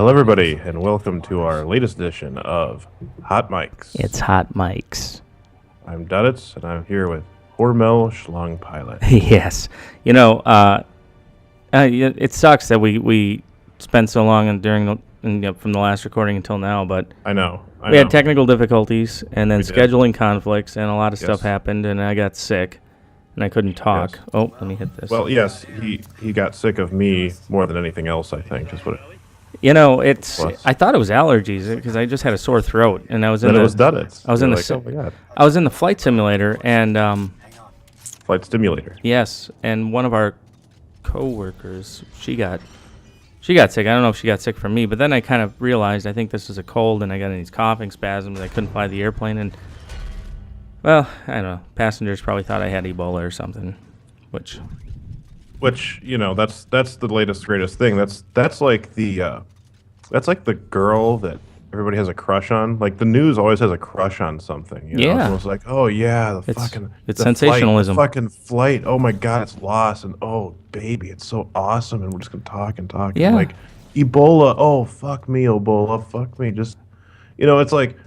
Hello, everybody, and welcome to our latest edition of HotMics. It's HotMics. I'm Duddits, and I'm here with Hormel Schlong Pilot. Yes. It sucks that we spent so long from the last recording until now, but I know. We had technical difficulties, and then scheduling conflicts, and a lot of Yes. stuff happened, and I got sick, and I couldn't talk. Yes. Oh, let me hit this. Well, yes, he got sick of me more than anything else, I think, is what it was. I thought it was allergies because I just had a sore throat, and I was Then it was Duddits. I was in the oh my God. I was in the flight simulator, and Flight stimulator. yes, and one of our coworkers, she got sick. I don't know if she got sick from me, but then I kind of realized I think this is a cold, and I got these coughing spasms. I couldn't fly the airplane, and well, I don't know. Passengers probably thought I had Ebola or something, which that's the latest greatest thing. That's like the girl that everybody has a crush on. Like the news always has a crush on something. Yeah. It's almost like, oh yeah, It's the sensationalism. fucking flight. Oh my God, it's lost, and oh baby, it's so awesome, and we're just gonna talk and talk. Yeah. And like Ebola. Oh fuck me, Ebola. Fuck me. Just it's like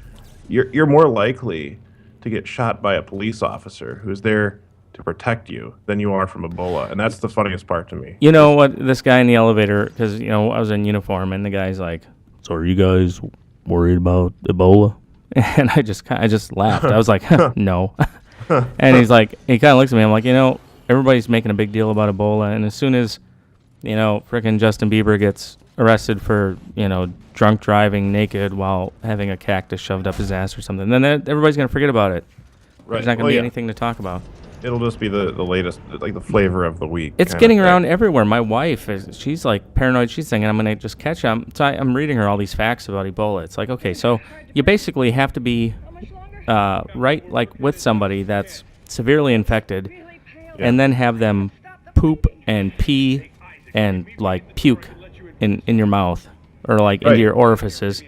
you're more likely to get shot by a police officer who's there to protect you than you are from Ebola, and that's the funniest part to me. You know what? This guy in the elevator, because I was in uniform, and the guy's like, "So are you guys worried about Ebola?" And I just laughed. I was like, "No." And he kind of looks at me. I'm like, everybody's making a big deal about Ebola, and as soon as, frickin' Justin Bieber gets arrested for, drunk driving naked while having a cactus shoved up his ass or something, then everybody's gonna forget about it. Right. There's not gonna be anything to talk about. It'll just be the latest, like the flavor of the week. It's getting around everywhere. My wife she's like paranoid. She's thinking I'm gonna just catch him. So I'm reading her all these facts about Ebola. It's like, okay, so you basically have to be with somebody that's severely infected, and then have them poop and pee and like puke in your mouth or like into your orifices,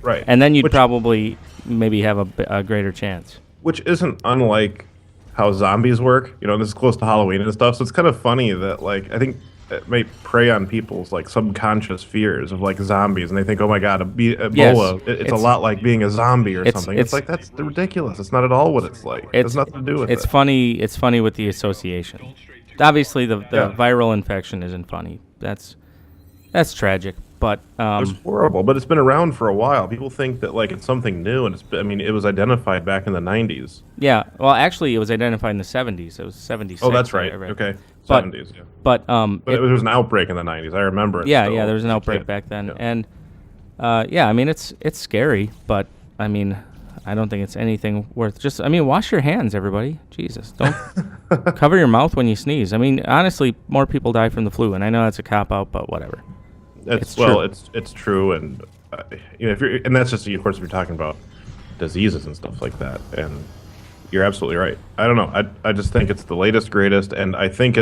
right? And then you'd probably maybe have a greater chance. Which isn't unlike how zombies work. This is close to Halloween and stuff, so it's kind of funny that I think it may prey on people's subconscious fears of zombies, and they think, oh my God, Ebola, Yes, it's a lot like being a zombie or something. It's like, that's ridiculous. It's not at all what it's like. It has nothing to do with it. It's funny with the association. Obviously, the viral infection isn't funny. That's tragic. But it's horrible, but it's been around for a while. People think that it's something new, and it was identified back in the 90s. Yeah, well, actually, it was identified in the 70s. It was 76. Oh, that's right. Okay, 70s. Yeah. But there was an outbreak in the 90s. I remember it. Yeah, there was an outbreak back then, and it's scary, but I don't think it's anything worth wash your hands, everybody. Jesus, don't cover your mouth when you sneeze. Honestly, more people die from the flu, and I know that's a cop out, but whatever. It's true, and and that's just, of course, if you're talking about diseases and stuff like that, and you're absolutely right. I don't know. I just think it's the latest, greatest, and I think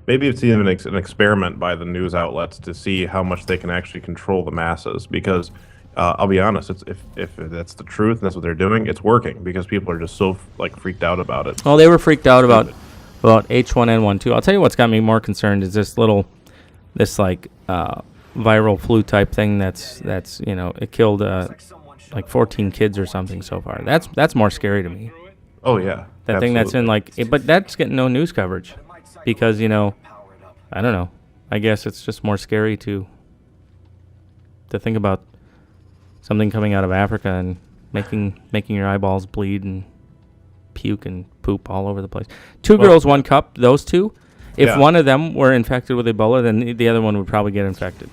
maybe it's even an experiment by the news outlets to see how much they can actually control the masses. Because I'll be honest, if that's the truth and that's what they're doing, it's working because people are just so freaked out about it. Well, they were freaked out about H1N1 too. I'll tell you what's got me more concerned is this viral flu type thing that's it killed 14 kids or something so far. That's more scary to me. Oh yeah, that thing that's in but that's getting no news coverage because I don't know. I guess it's just more scary to think about something coming out of Africa and making your eyeballs bleed and puke and poop all over the place. Two girls, one cup. Those two. If one of them were infected with Ebola, then the other one would probably get infected.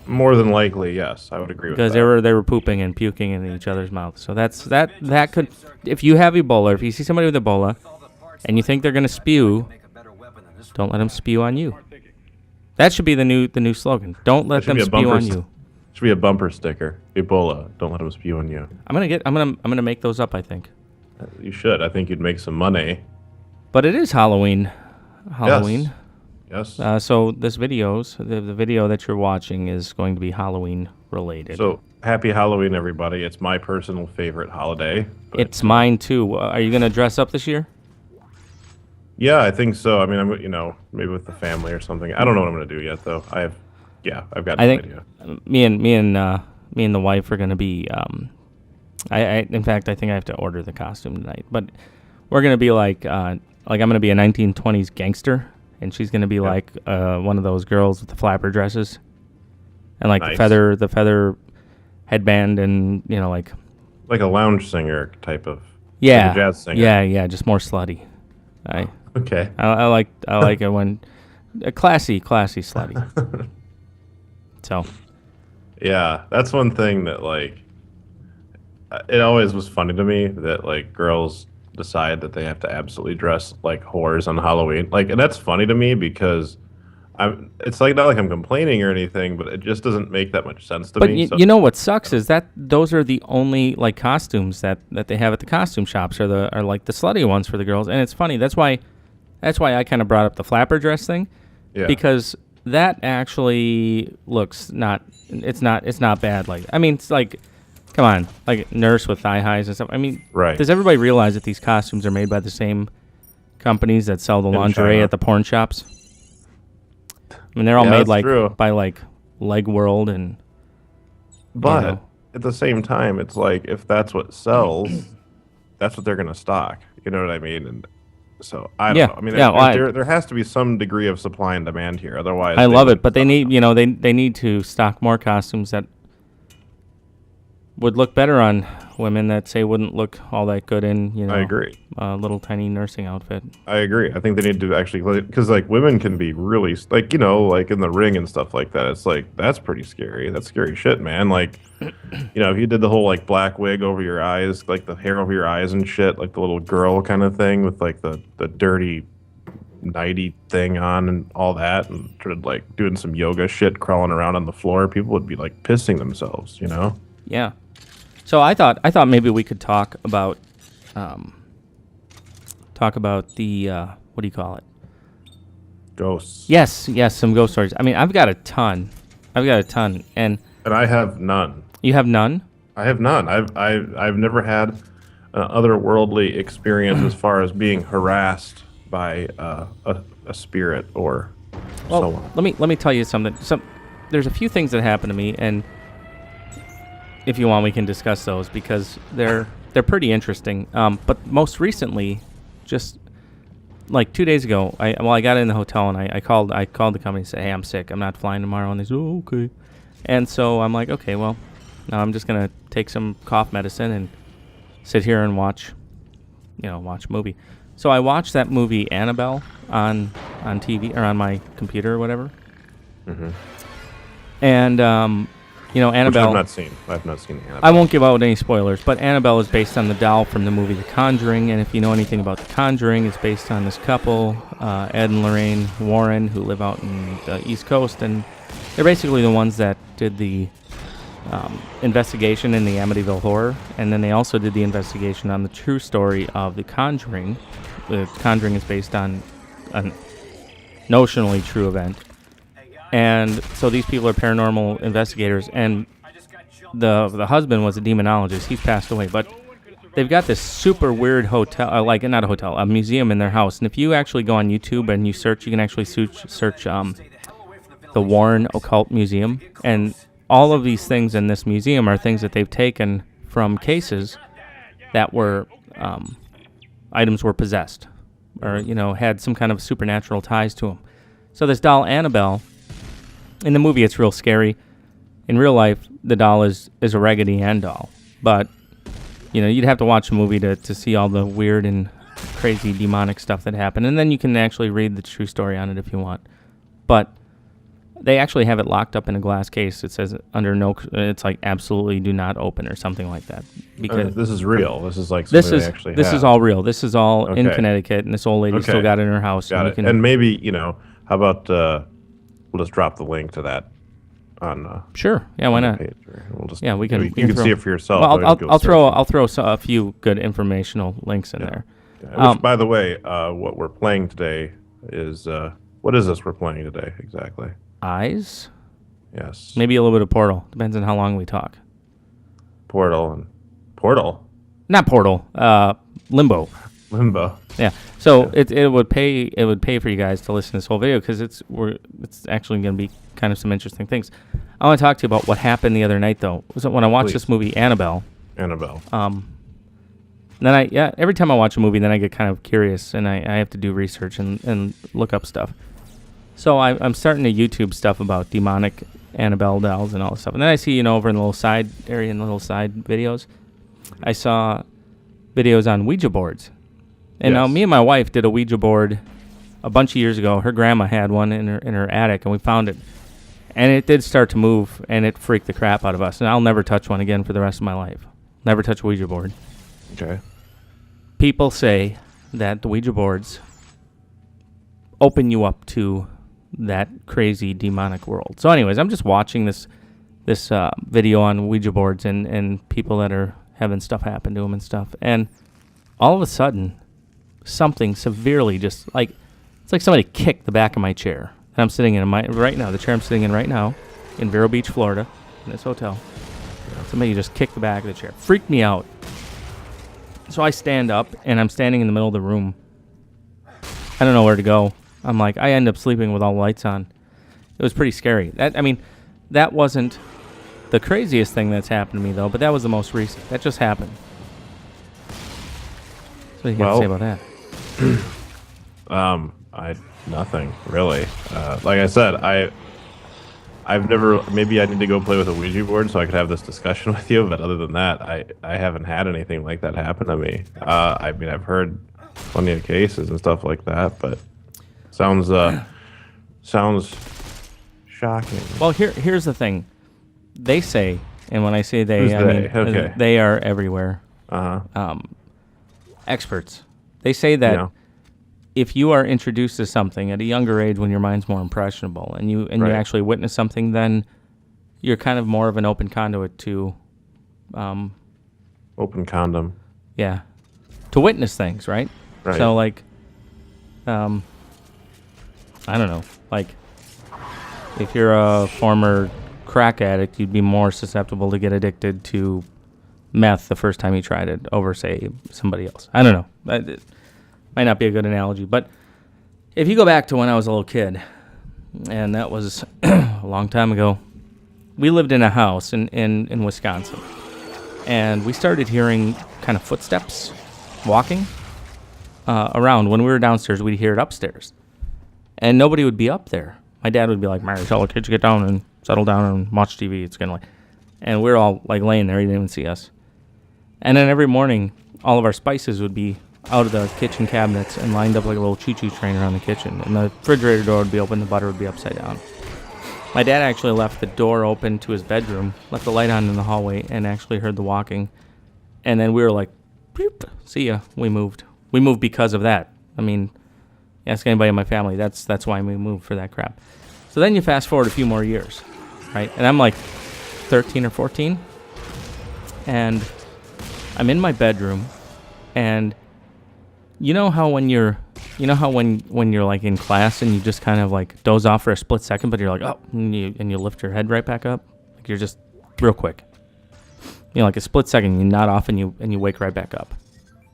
More than likely, yes, I would agree with that. Because they were pooping and puking in each other's mouths. So that could, if you have Ebola, if you see somebody with Ebola, and you think they're going to spew, don't let them spew on you. That should be the new slogan. Don't let them spew on you. Should be a bumper sticker. Ebola, don't let them spew on you. I'm gonna make those up. I think. You should. I think you'd make some money. But it is Halloween. Yes. So this the video that you're watching is going to be Halloween related. So happy Halloween, everybody! It's my personal favorite holiday. It's mine too. Are you gonna dress up this year? Yeah, I think so. I'm maybe with the family or something. I don't know what I'm gonna do yet, though. I have Yeah, I've got I no think idea. me and the wife are going to be. In fact, I think I have to order the costume tonight. But we're going to be like I'm going to be a 1920s gangster, and she's going to be like one of those girls with the flapper dresses, and like Nice. the feather headband, and like Like a lounge singer type of. yeah, Like a jazz singer. yeah, just more slutty. Okay. I like it when classy slutty. So Yeah, that's one thing that like it always was funny to me that like girls decide that they have to absolutely dress like whores on Halloween. Like, and that's funny to me because it's like not like I'm complaining or anything, but it just doesn't make that much sense to But me. So you know what sucks is that those are the only like costumes that they have at the costume shops are like the slutty ones for the girls, and it's funny. That's why I kind of brought up the flapper dress thing, yeah, because that actually looks it's not bad. Like, I mean, it's like, come on, like nurse with thigh highs and stuff. I mean, right. does everybody realize that these costumes are made by the same companies that sell the lingerie China. at the porn shops? I mean, they're all Yeah, made that's like true. by like Leg World and. But know. at the same time, it's like if that's what sells, that's what they're going to stock. You know what I mean? And so I don't know. I mean, there has to be some degree of supply and demand here. Otherwise, I they love it, wouldn't but they stock need them. they need to stock more costumes that would look better on women that say wouldn't look all that good in I agree. a little tiny nursing outfit. I agree. I think they need to actually, because like women can be really like like in the ring and stuff like that. It's like that's pretty scary. That's scary shit, man. Like, if you did the whole like black wig over your eyes, like the hair over your eyes and shit, like the little girl kind of thing with like the dirty nighty thing on and all that, and started like doing some yoga shit, crawling around on the floor, people would be like pissing themselves. Yeah. So I thought maybe we could talk about the what do you call it? Ghosts. Yes, some ghost stories. I mean, I've got a ton, and I have none. you have none. I have none. I've never had an otherworldly experience as far as being harassed by a spirit or Well, so on. let me tell you something. There's a few things that happened to me, and if you want, we can discuss those because they're pretty interesting. But most recently, just like 2 days ago, I got in the hotel and I called the company and said, "Hey, I'm sick. I'm not flying tomorrow." And they said, "Oh, okay." And so I'm like, "Okay, well, now I'm just gonna take some cough medicine and sit here and watch a movie." So I watched that movie Annabelle on TV or on my computer or whatever. Mm-hmm. And Annabelle. I've not seen Annabelle. I won't give out any spoilers, but Annabelle is based on the doll from the movie The Conjuring, and if you know anything about The Conjuring, it's based on this couple, Ed and Lorraine Warren, who live out in the East Coast, and they're basically the ones that did the investigation in the Amityville Horror, and then they also did the investigation on the true story of The Conjuring. The Conjuring is based on a notionally true event. And so these people are paranormal investigators, and the husband was a demonologist. He's passed away, but they've got this super weird hotel, not a hotel, a museum in their house. And if you actually go on YouTube and you can actually search the Warren Occult Museum, and all of these things in this museum are things that they've taken from cases that were items were possessed or had some kind of supernatural ties to them. So this doll Annabelle. In the movie, it's real scary. In real life, the doll is a Raggedy Ann doll. But, you'd have to watch the movie to see all the weird and crazy demonic stuff that happened. And then you can actually read the true story on it if you want. But they actually have it locked up in a glass case. It says it's like absolutely do not open or something like that. Because this is real. This is like something they actually this have. is all real. This is all in Okay. Connecticut, and this old lady still got it in her house. Got it. And maybe, how about we'll just drop the link to that on sure. Yeah, why on the not? page. We'll just, Yeah, we can. You can see it for yourself. Well, Don't even go I'll searching. throw a few good informational links in there. Yeah, which, by the way, what we're playing today is what is this we're playing today exactly? Eyes, Yes. maybe a little bit of Portal. Depends on how long we talk. Portal. Not Portal. Limbo. Limbo. Yeah. So it would pay for you guys to listen to this whole video because it's actually going to be kind of some interesting things. I want to talk to you about what happened the other night though. Was it when I watched this movie Annabelle? Annabelle. Then every time I watch a movie, then I get kind of curious and I have to do research and look up stuff. So I'm starting to YouTube stuff about demonic Annabelle dolls and all this stuff. And then I see, over in the little side area, in the little side videos, I saw videos on Ouija boards. And now me and my wife did a Ouija board a bunch of years ago. Her grandma had one in her attic, and we found it. And it did start to move, and it freaked the crap out of us. And I'll never touch one again for the rest of my life. Never touch a Ouija board. Okay. People say that the Ouija boards open you up to that crazy demonic world. So anyways, I'm just watching this video on Ouija boards and people that are having stuff happen to them and stuff. And all of a sudden, something severely it's like somebody kicked the back of my chair. And I'm sitting in the chair I'm sitting in right now in Vero Beach, Florida, in this hotel. Somebody just kicked the back of the chair. Freaked me out. So I stand up, and I'm standing in the middle of the room. I don't know where to go. I'm like, I end up sleeping with all the lights on. It was pretty scary. That wasn't the craziest thing that's happened to me, though, but that was the most recent. That just happened. So what do you got to say about that? Nothing, really. Like I said, I've never, maybe I need to go play with a Ouija board so I could have this discussion with you, but other than that, I haven't had anything like that happen to me. I've heard plenty of cases and stuff like that, but sounds shocking. Well, here's the thing. They say, and when I say they, I mean okay. They are everywhere. Experts. They say that if you are introduced to something at a younger age when your mind's more impressionable and you actually witness something, then you're kind of more of an open conduit to open condom. Yeah. To witness things, right? So like I don't know. Like if you're a former crack addict, you'd be more susceptible to get addicted to meth the first time you tried it over, say, somebody else. I don't know. It might not be a good analogy, but if you go back to when I was a little kid, and that was a long time ago, we lived in a house in Wisconsin, and we started hearing kind of footsteps walking around. When we were downstairs, we'd hear it upstairs, and nobody would be up there. My dad would be like, "Mary, tell the kids to get down and settle down and watch TV. It's gonna," and we're all like laying there. He didn't even see us. And then every morning, all of our spices would be out of the kitchen cabinets and lined up like a little choo-choo train around the kitchen. And the refrigerator door would be open, the butter would be upside down. My dad actually left the door open to his bedroom, left the light on in the hallway, and actually heard the walking. And then we were like, "Boop, see ya." We moved. We moved because of that. I mean, ask anybody in my family, that's why we moved, for that crap. So then you fast forward a few more years, right? And I'm like 13 or 14, and I'm in my bedroom, and you know how when you're like in class and you just kind of like doze off for a split second, but you're like, oh, and you lift your head right back up, like you're just real quick, like a split second, you nod off and you wake right back up.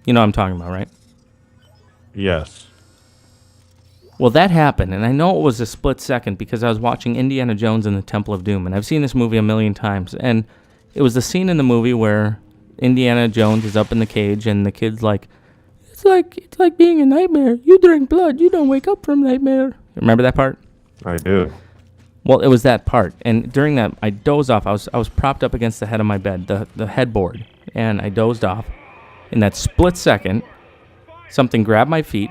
You know what I'm talking about, right? Yes. Well, that happened, and I know it was a split second because I was watching Indiana Jones and the Temple of Doom, and I've seen this movie a million times, and it was the scene in the movie where Indiana Jones is up in the cage, and the kid's like, it's like being a nightmare. You drink blood, you don't wake up from nightmare. Remember that part? I do. Well, it was that part, and during that, I dozed off. I was propped up against the head of my bed, the headboard, and I dozed off. In that split second, something grabbed my feet,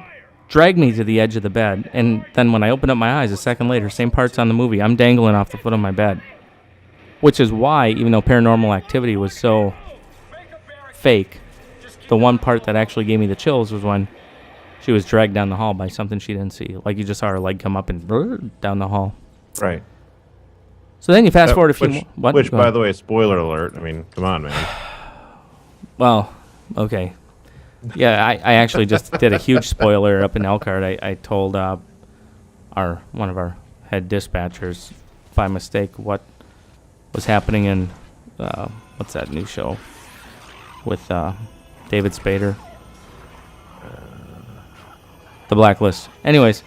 dragged me to the edge of the bed, and then when I opened up my eyes a second later, same parts on the movie, I'm dangling off the foot of my bed. Which is why, even though Paranormal Activity was so fake, the one part that actually gave me the chills was when she was dragged down the hall by something she didn't see. Like you just saw her leg come up and down the hall. Right. So then you fast forward a few more. What? Which, by the way, spoiler alert. I mean, come on, man. Well, okay. Yeah, I actually just did a huge spoiler up in Elkhart. I told one of our head dispatchers by mistake what was happening in what's that new show with David Spader? The Blacklist. Anyways,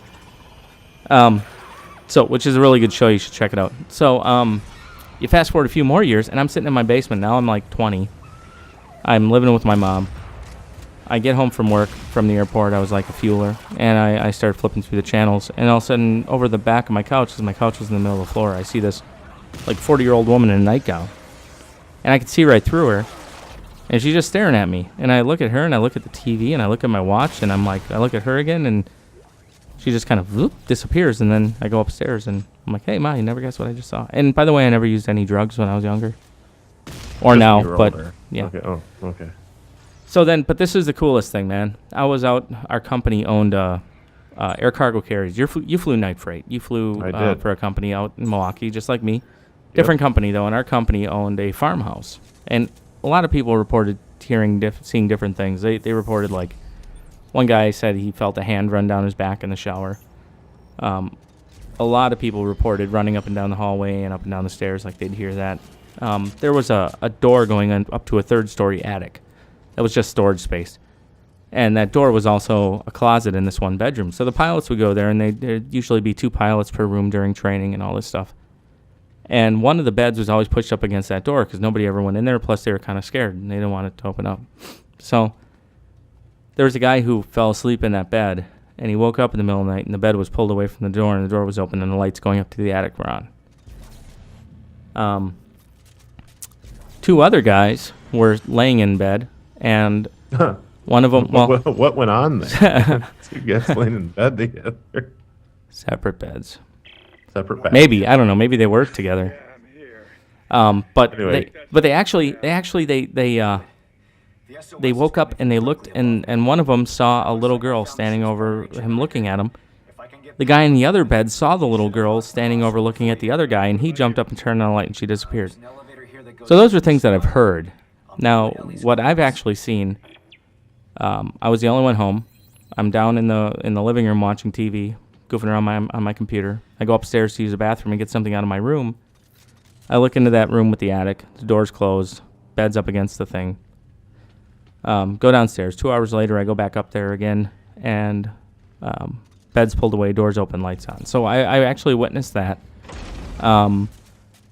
so which is a really good show. You should check it out. So you fast forward a few more years, and I'm sitting in my basement. Now I'm like 20. I'm living with my mom. I get home from work, from the airport. I was like a fueler, and I started flipping through the channels. And all of a sudden, over the back of my couch, because my couch was in the middle of the floor, I see this like 40-year-old woman in a nightgown. And I could see right through her. And she's just staring at me. And I look at her, and I look at the TV, and I look at my watch, and I'm like, I look at her again, and she just kind of disappears. And then I go upstairs, and I'm like, hey, Ma, you never guess what I just saw. And by the way, I never used any drugs when I was younger. Or Just now, when you were but older. yeah. Okay. Oh, okay. So then, but this is the coolest thing, man. I was out, our company owned air cargo carriers. You flew night freight. You flew I did. for a company out in Milwaukee, just like me. Different company, though, and our company owned a farmhouse. And a lot of people reported seeing different things. They reported, like, one guy said he felt a hand run down his back in the shower. A lot of people reported running up and down the hallway and up and down the stairs, like they'd hear that. There was a door going up to a third-story attic. That was just storage space. And that door was also a closet in this one bedroom. So the pilots would go there, and there'd usually be 2 pilots per room during training and all this stuff. And one of the beds was always pushed up against that door because nobody ever went in there, plus they were kind of scared, and they didn't want it to open up. So there was a guy who fell asleep in that bed, and he woke up in the middle of the night, and the bed was pulled away from the door, and the door was open, and the lights going up to the attic were on. 2 other guys were laying in bed, and one of them, well, What went on there? 2 guys laying in bed together. separate beds. Separate beds. Maybe, I don't know. Maybe they worked together. But Anyway. they woke up and they looked, and one of them saw a little girl standing over him looking at him. The guy in the other bed saw the little girl standing over looking at the other guy, and he jumped up and turned on the light, and she disappeared. So those are things that I've heard. Now, what I've actually seen, I was the only one home. I'm down in the living room watching TV, goofing around on my computer. I go upstairs to use the bathroom and get something out of my room. I look into that room with the attic. The door's closed. Bed's up against the thing. Go downstairs. 2 hours later, I go back up there again, and bed's pulled away, doors open, lights on. So I actually witnessed that.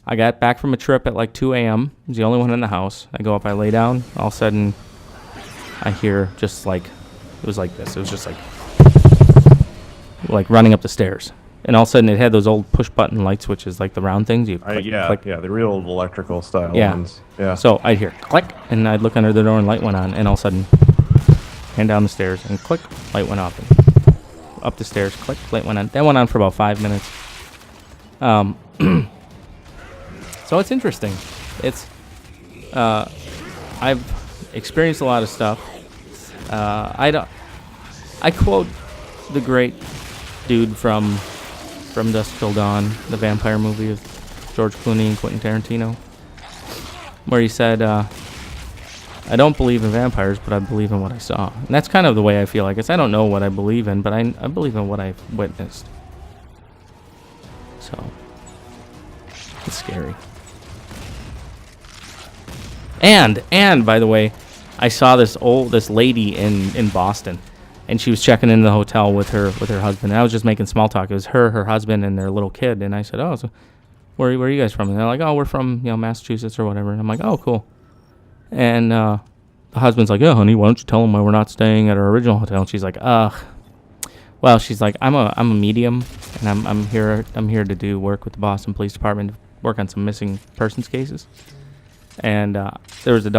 I got back from a trip at like 2 a.m. I was the only one in the house. I go up, I lay down. All of a sudden, I hear just like, it was like this. It was just like running up the stairs. And all of a sudden, it had those old push-button light switches, like the round things. You click, click. Yeah, the real old electrical style Yeah. ones. Yeah. So I'd hear click, and I'd look under the door, and light went on. And all of a sudden, hand down the stairs, and click, light went off. And up the stairs, click, light went on. That went on for about 5 minutes. So it's interesting. It's I've experienced a lot of stuff. I quote the great dude from Dusk Till Dawn, the vampire movie of George Clooney and Quentin Tarantino, where he said, I don't believe in vampires, but I believe in what I saw. And that's kind of the way I feel. I guess I don't know what I believe in, but I believe in what I've witnessed. So it's scary. And by the way, I saw this lady in Boston, and she was checking into the hotel with her husband. And I was just making small talk. It was her husband, and their little kid. And I said, "Oh, so where are you guys from?" And they're like, "Oh, we're from Massachusetts or whatever." And I'm like, "Oh, cool." And the husband's like, "Oh, honey, why don't you tell them why we're not staying at our original hotel?" And she's like, "Ugh." Well, she's like, "I'm a medium, and I'm here to do work with the Boston Police Department, to work on some missing persons cases." And there was a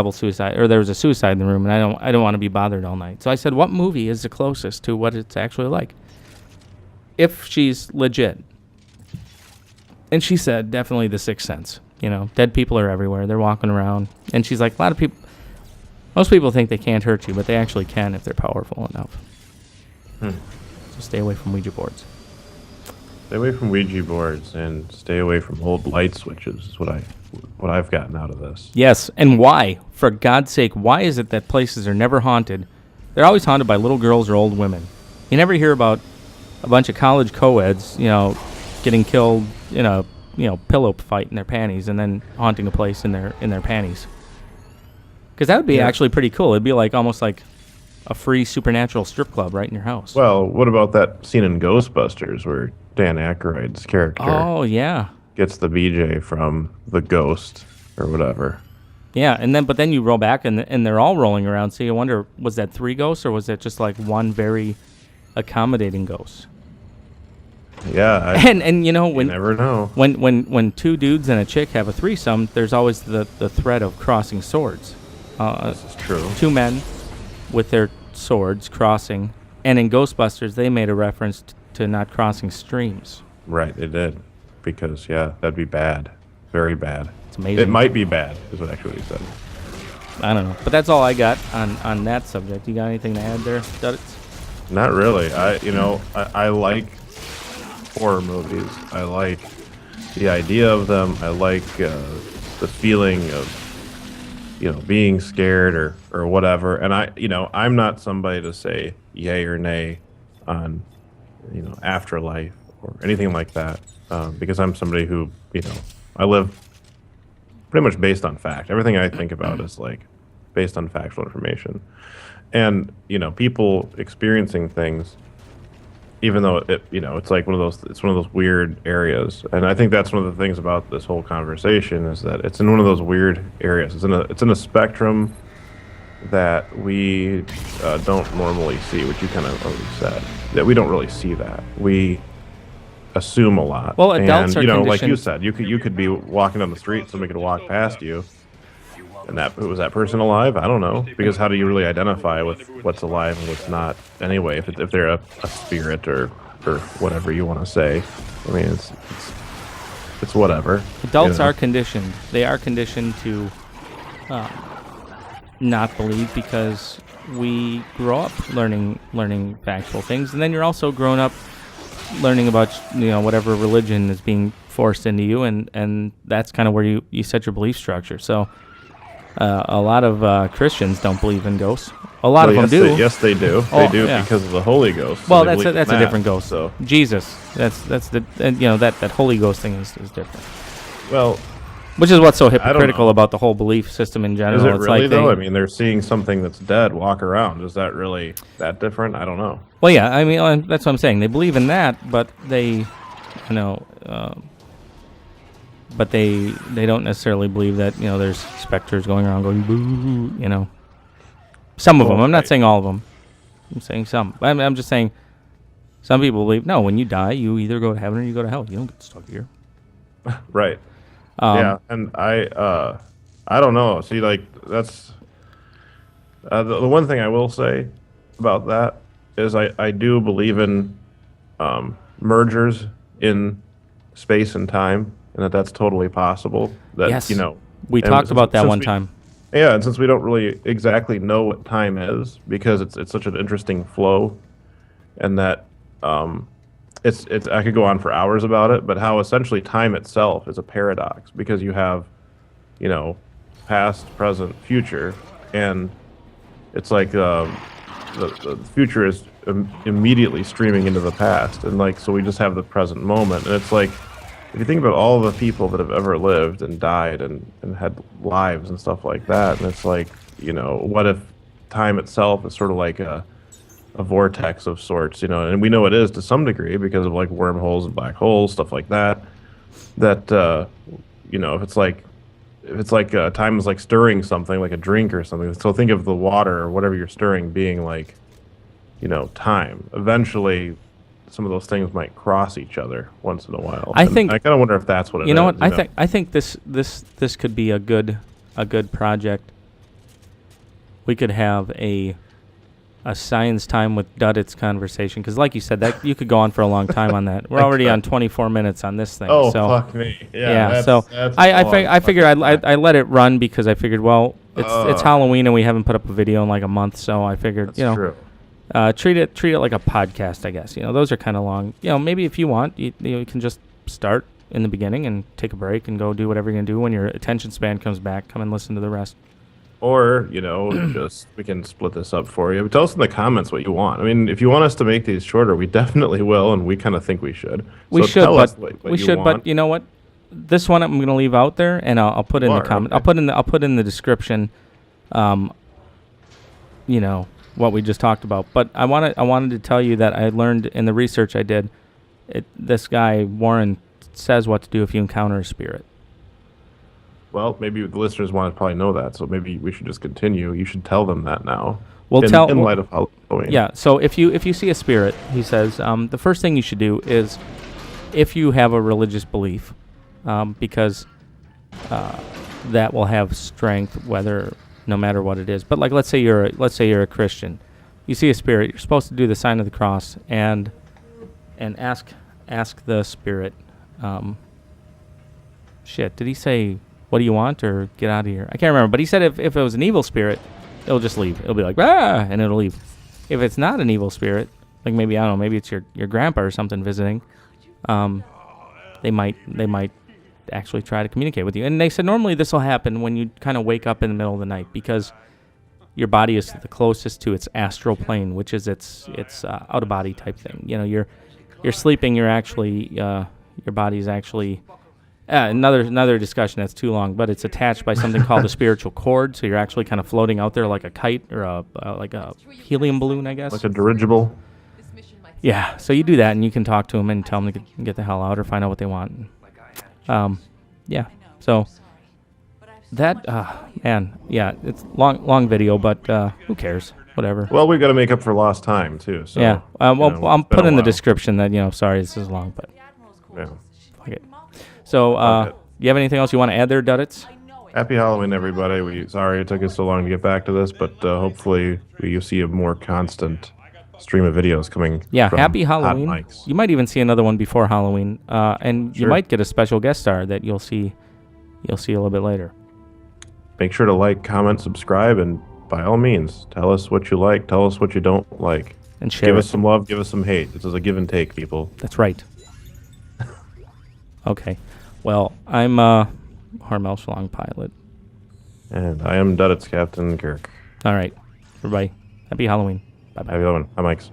suicide in the room, and I don't want to be bothered all night. So I said, "What movie is the closest to what it's actually like, if she's legit?" And she said, "Definitely The Sixth Sense. Dead people are everywhere. They're walking around." And she's like, most people think they can't hurt you, but they actually can if they're powerful enough. So stay away from Ouija boards. Stay away from Ouija boards and stay away from old light switches is what I've gotten out of this. Yes, and why? For God's sake, why is it that places are never haunted? They're always haunted by little girls or old women. You never hear about a bunch of college co-eds, getting killed in a pillow fight in their panties and then haunting a place in their panties. Because that would be actually pretty cool. It'd be like almost like a free supernatural strip club right in your house. Well, what about that scene in Ghostbusters where Dan Aykroyd's character Oh yeah, gets the BJ from the ghost or whatever? yeah. But then you roll back and they're all rolling around. So you wonder, was that 3 ghosts or was that just like one very accommodating ghost? Yeah, And you know, you never know. when 2 dudes and a chick have a threesome, there's always the threat of crossing swords. This is true. 2 men with their swords crossing, and in Ghostbusters they made a reference to not crossing streams. Right, they did. Because, yeah, that'd be bad. Very bad. It's amazing. It might be bad, is what actually he said. I don't know, but that's all I got on that subject. You got anything to add there, Duddits? Not really. I like horror movies. I like the idea of them. I like the feeling of, being scared or whatever. And I'm not somebody to say yay or nay on, afterlife or anything like that. Because I'm somebody who, I live pretty much based on fact. Everything I think about is like based on factual information. And, people experiencing things, even though it's like one of those weird areas. And I think that's one of the things about this whole conversation is that it's in one of those weird areas. It's in a spectrum that we don't normally see, which you kind of already said, that we don't really see that. We assume a lot. Well, adults and, are like you conditioned. said, you could be walking down the street, somebody could walk past you, and was that person alive? I don't know, because how do you really identify with what's alive and what's not? Anyway, if they're a spirit or whatever you want to say, I mean it's whatever. Adults are conditioned. They are conditioned to not believe because we grow up learning factual things, and then you're also grown up learning about whatever religion is being forced into you, and that's kind of where you set your belief structure. So a lot of Christians don't believe in ghosts. A lot of them do. Yes, they do. They do because of the Holy Ghost. Well, that's a different ghost. So Jesus, that's the that Holy Ghost thing is different. Well, which is what's so hypocritical about the whole belief system in general. Is it it's really like though? I mean, they're seeing something that's dead walk around. Is that really that different? I don't know. Well, yeah, I mean that's what I'm saying. They believe in that, but they, but they don't necessarily believe that there's specters going around going boo. Some of them. I'm not saying all of them. I'm saying some. I'm just saying some people believe no. When you die, you either go to heaven or you go to hell. You don't get stuck here. Right. Yeah, and I don't know. See, like that's the one thing I will say about that is I do believe in mergers in space and time, and that's totally possible. That yes, we talked about that one time. Yeah, and since we don't really exactly know what time is because it's such an interesting flow, and that it's I could go on for hours about it, but how essentially time itself is a paradox because you have, past, present, future, and it's like the future is immediately streaming into the past, and like so we just have the present moment, and it's like if you think about all the people that have ever lived and died and had lives and stuff like that, and it's like what if time itself is sort of like a vortex of sorts, and we know it is to some degree because of like wormholes and black holes, stuff like that. That if it's like time is like stirring something, like a drink or something. So think of the water or whatever you're stirring being like, time. Eventually, some of those things might cross each other once in a while. I kind of wonder if that's what it is. You know what? I think this could be a good project. We could have a science time with Duddits conversation because, like you said, that you could go on for a long time on that. We're already on 24 minutes on this thing. Oh, so, fuck me! Yeah. So I figured I let it run because I figured it's Halloween and we haven't put up a video in like a month, so I figured true. Treat it like a podcast, I guess. Those are kind of long. Maybe if you want, you can just start in the beginning and take a break and go do whatever you're gonna do. When your attention span comes back, come and listen to the rest. Or, just we can split this up for you. But tell us in the comments what you want. I mean, if you want us to make these shorter, we definitely will, and we kind of think we should. But you know what? This one I'm going to leave out there, and I'll put in the comment. Okay. I'll put in the description. what we just talked about. But I wanted to tell you that I learned in the research I did. This guy Warren says what to do if you encounter a spirit. Well, maybe the listeners want to probably know that, so maybe we should just continue. You should tell them that now. Well, in light of Halloween. Yeah. So if you see a spirit, he says, the first thing you should do is, if you have a religious belief, because that will have strength, no matter what it is. But like, let's say you're a Christian, you see a spirit, you're supposed to do the sign of the cross and ask the spirit. Did he say, what do you want, or get out of here? I can't remember, but he said if it was an evil spirit, it'll just leave. It'll be like, ah, and it'll leave. If it's not an evil spirit, like maybe, I don't know, maybe it's your grandpa or something visiting, they might actually try to communicate with you. And they said normally this will happen when you kind of wake up in the middle of the night, because your body is the closest to its astral plane, which is its out of body type thing. You know, you're sleeping. You're actually your body's actually another discussion that's too long, but it's attached by something called the spiritual cord. So you're actually kind of floating out there like a kite or like a helium balloon, I guess. Like a dirigible. Yeah. So you do that, and you can talk to them and tell them to get the hell out or find out what they want. Yeah. So that man, yeah, it's long video, but who cares? Whatever. Well, we've got to make up for lost time too. So yeah. I'll put in the description that sorry, this is long, but yeah. Fuck it. So, you have anything else you want to add there, Duddits? Happy Halloween, everybody. Sorry it took us so long to get back to this, but hopefully you see a more constant stream of videos coming. Yeah, from happy Halloween. HotMics. You might even see another one before Halloween, and you might get a special guest star that you'll see a little bit later. Make sure to like, comment, subscribe, and by all means, tell us what you like, tell us what you don't like, and share. Give us some love, give us some hate. This is a give and take, people. That's right. Okay. Well, I'm Harmel Schlong Pilot. And I am Duddits Captain Kirk. All right. Everybody, happy Halloween. Bye-bye. Happy Halloween. Hi, Mike's.